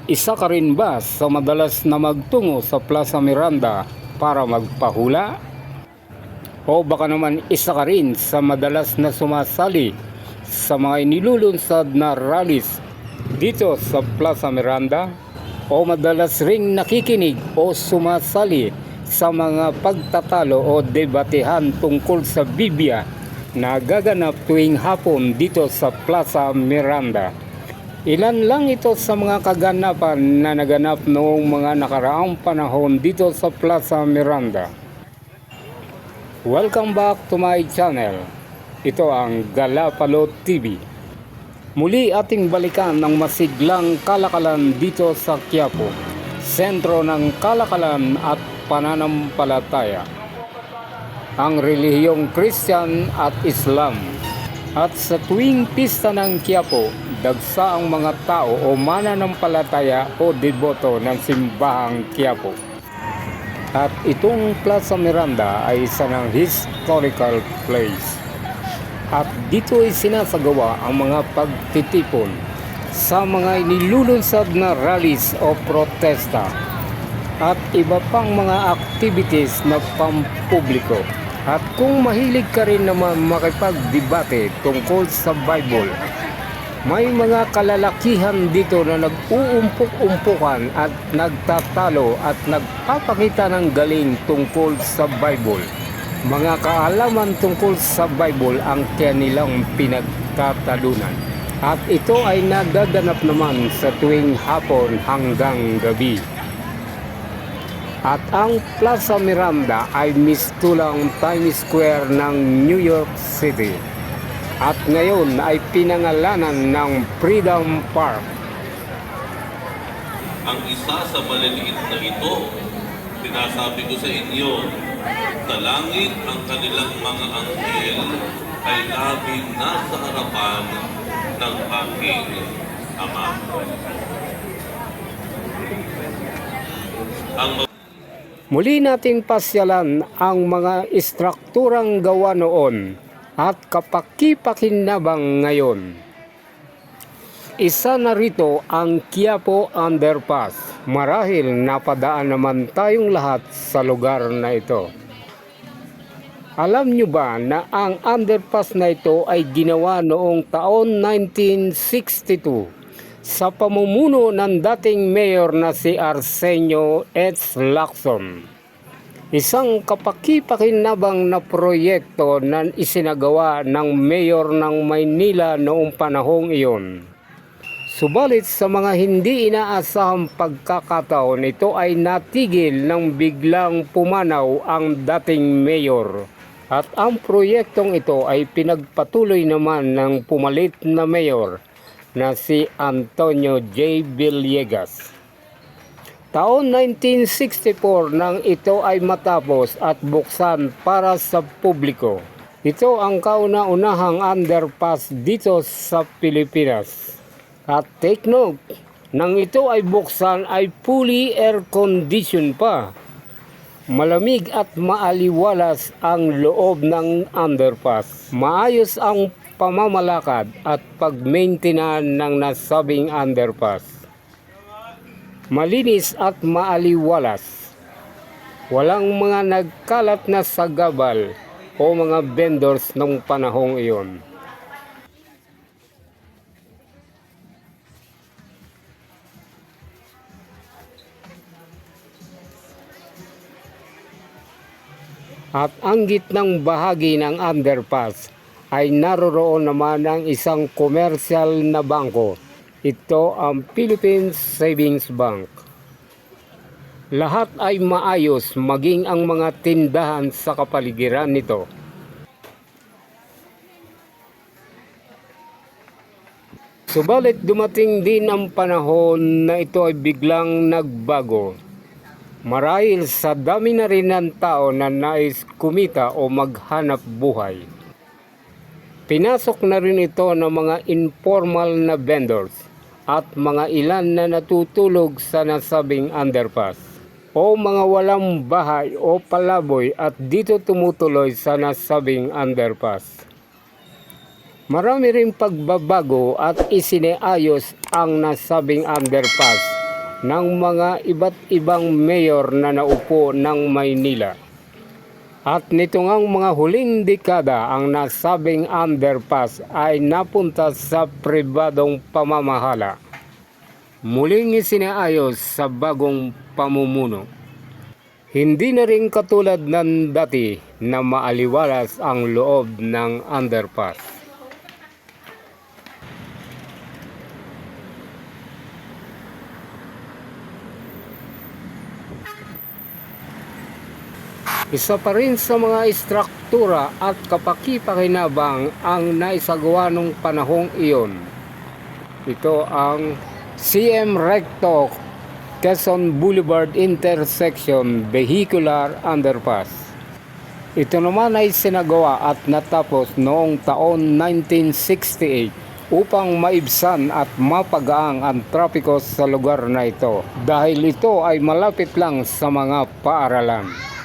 Isa ka rin ba sa madalas na magtungo sa Plaza Miranda para magpahula? O baka naman isa ka rin sa madalas na sumasali sa mga inilulunsad na rallies dito sa Plaza Miranda? O madalas ring nakikinig o sumasali sa mga pagtatalo o debatehan tungkol sa Biblia na gaganap tuwing hapon dito sa Plaza Miranda? Ilan lang ito sa mga kaganapan na naganap noong mga nakaraang panahon dito sa Plaza Miranda. Welcome back to my channel. Ito ang Galapalo TV. Muli ating balikan ang masiglang kalakalan dito sa Quiapo, sentro ng kalakalan at pananampalataya, ang relihiyong Christian at Islam. At sa tuwing pista ng Quiapo, dagsa ang mga tao o mananampalataya o deboto ng simbahang Quiapo. At itong Plaza Miranda ay isa ng historical place. At dito ay sinasagawa ang mga pagtitipon sa mga inilulunsad na rallies o protesta at iba pang mga activities na pampubliko. At kung mahilig ka rin naman makipagdebate tungkol sa Bible, may mga kalalakihan dito na nag-uumpok-umpukan at nagtatalo at nagpapakita ng galing tungkol sa Bible. Mga kaalaman tungkol sa Bible ang kanilang pinagtatalunan. At ito ay nagaganap naman sa tuwing hapon hanggang gabi. At ang Plaza Miranda ay mistulang Times Square ng New York City. At ngayon ay pinangalanan ng Freedom Park. Ang isa sa maliliit na ito, sinasabi ko sa inyo, sa langit ang kanilang mga anghel ay laging nasa harapan ng aking Ama. Muli nating pasyalan ang mga istrukturang gawa noon at kapakipakinabang ngayon. Isa na rito ang Quiapo Underpass. Marahil napadaan naman tayong lahat sa lugar na ito. Alam nyo ba na ang underpass na ito ay ginawa noong taon 1962 sa pamumuno ng dating mayor na si Arsenio H. Lacson? Isang kapakipakinabang na proyekto na isinagawa ng mayor ng Maynila noong panahong iyon. Subalit sa mga hindi inaasahang pagkakataon, ito ay natigil nang biglang pumanaw ang dating mayor. At ang proyektong ito ay pinagpatuloy naman ng pumalit na mayor na si Antonio J. Villegas. Taon 1964 nang ito ay matapos at buksan para sa publiko. Ito ang kauna-unahang underpass dito sa Pilipinas. At take note, nang ito ay buksan ay fully air-conditioned pa. Malamig at maaliwalas ang loob ng underpass. Maayos ang pamamalakad at pag-maintain ng nasabing underpass. Malinis at maaliwalas. Walang mga nagkalat na sagabal o mga vendors ng panahong iyon. At ang gitnang bahagi ng underpass ay naroroon naman ang isang komersyal na bangko. Ito ang Philippine Savings Bank. Lahat ay maayos, maging ang mga tindahan sa kapaligiran nito. Subalit dumating din ang panahon na ito ay biglang nagbago. Marahil sa dami na rin ng tao na nais kumita o maghanap buhay. Pinasok na rin ito ng mga informal na vendors at mga ilan na natutulog sa nasabing underpass o mga walang bahay o palaboy at dito tumutuloy sa nasabing underpass. Marami rin pagbabago at isineayos ang nasabing underpass ng mga iba't ibang mayor na naupo ng Maynila. At nito ngang mga huling dekada ang nasabing underpass ay napunta sa pribadong pamamahala. Muling isinaayos sa bagong pamumuno. Hindi na rin katulad ng dati na maaliwalas ang loob ng underpass. Isa pa rin sa mga istruktura at kapaki-pakinabang ang naisagawa nung panahong iyon. Ito ang CM Recto Quezon Boulevard Intersection Vehicular Underpass. Ito naman ay sinagawa at natapos noong taon 1968 upang maibsan at mapagaang ang trapiko sa lugar na ito dahil ito ay malapit lang sa mga paaralan.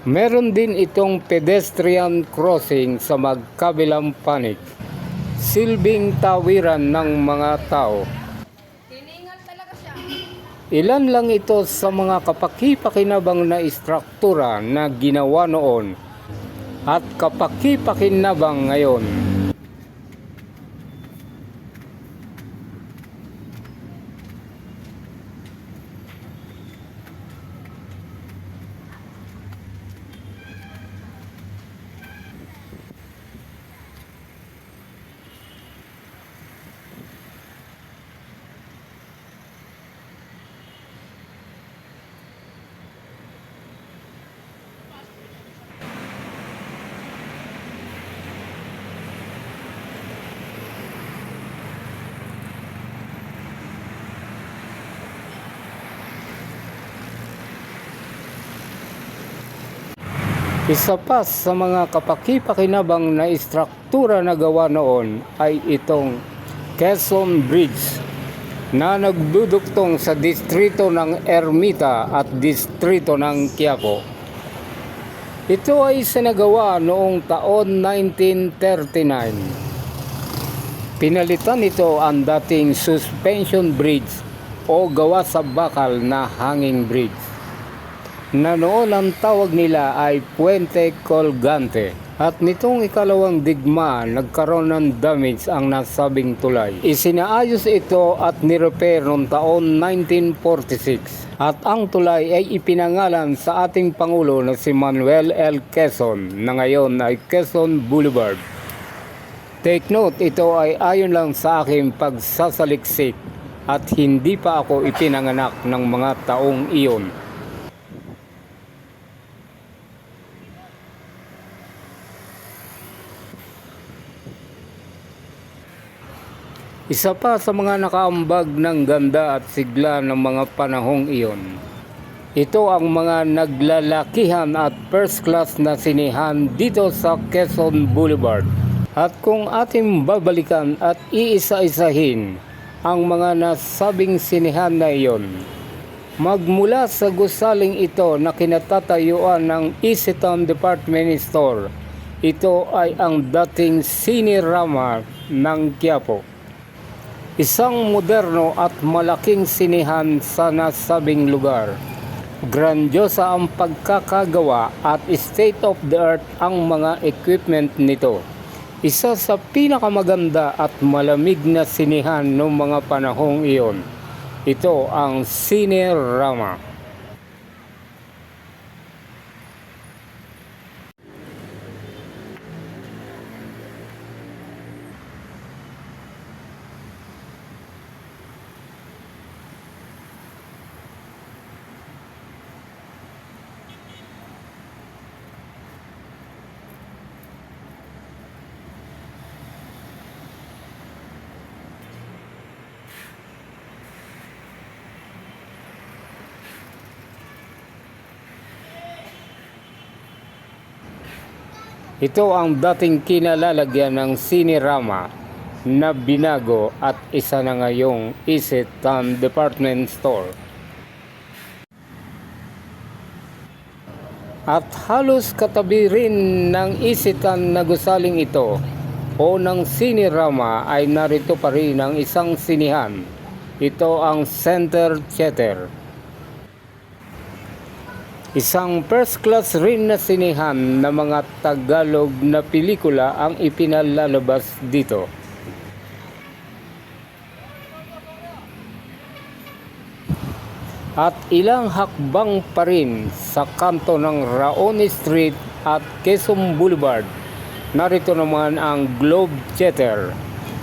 Meron din itong pedestrian crossing sa magkabilang panig, silbing tawiran ng mga tao. Ilan lang ito sa mga kapaki-pakinabang na istruktura na ginawa noon at kapaki-pakinabang ngayon. Isa pa sa mga kapaki-pakinabang na istruktura na gawa noon ay itong Quezon Bridge na nagduduktong sa distrito ng Ermita at distrito ng Quiapo. Ito ay sinagawa noong taon 1939. Pinalitan ito ang dating suspension bridge o gawa sa bakal na hanging bridge, na noon ang tawag nila ay Puente Colgante. At nitong ikalawang digma, nagkaroon ng damage ang nasabing tulay. Isinaayos ito at nirepair noong taon 1946. At ang tulay ay ipinangalan sa ating Pangulo na si Manuel L. Quezon na ngayon ay Quezon Boulevard. Take note, ito ay ayon lang sa aking pagsasaliksik at hindi pa ako ipinanganak ng mga taong iyon. Isa pa sa mga nakaambag ng ganda at sigla ng mga panahong iyon. Ito ang mga naglalakihan at first class na sinihan dito sa Quezon Boulevard. At kung ating babalikan at iisa-isahin ang mga nasabing sinihan na iyon, magmula sa gusaling ito na kinatatayuan ng Isitan Department Store, ito ay ang dating Cinerama ng Quiapo. Isang moderno at malaking sinihan sa nasabing lugar. Grandiosa ang pagkakagawa at state-of-the-art ang mga equipment nito. Isa sa pinakamaganda at malamig na sinihan noong mga panahong iyon. Ito ang Cinerama. Ito ang dating kinalalagyan ng Cinerama na binago at isa na ngayong Isitan Department Store. At halos katabi rin ng Isitan na gusaling ito o ng Cinerama ay narito pa rin ang isang sinihan. Ito ang Center Theater. Isang first class rin na sinihan na mga Tagalog na pelikula ang ipinalalabas dito. At ilang hakbang pa rin sa kanto ng Raoni Street at Quezon Boulevard, narito naman ang Globe Theater.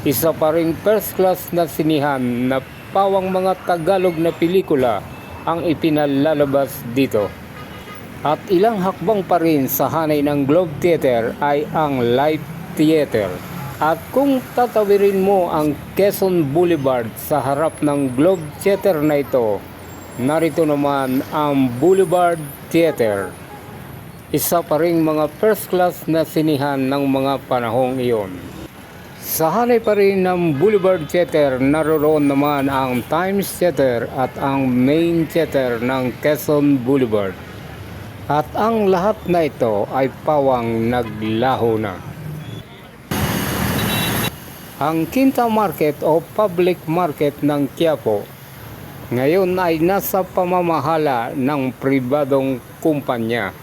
Isa pa ring first class na sinihan na pawang mga Tagalog na pelikula ang ipinalalabas dito. At ilang hakbang pa rin sa hanay ng Globe Theater ay ang Live Theater. At kung tatawirin mo ang Quezon Boulevard sa harap ng Globe Theater na ito, narito naman ang Boulevard Theater. Isa pa ring mga first class na sinihan ng mga panahong iyon. Sa hanay pa rin ng Boulevard Theater, naroon naman ang Times Theater at ang Main Theater ng Quezon Boulevard. At ang lahat na ito ay pawang naglaho na. Ang Quinta Market o Public Market ng Quiapo ngayon ay nasa pamamahala ng pribadong kumpanya.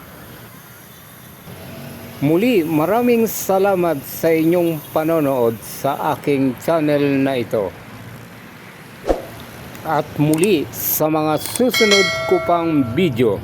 Muli, maraming salamat sa inyong panonood sa aking channel na ito. At muli, sa mga susunod ko pang video,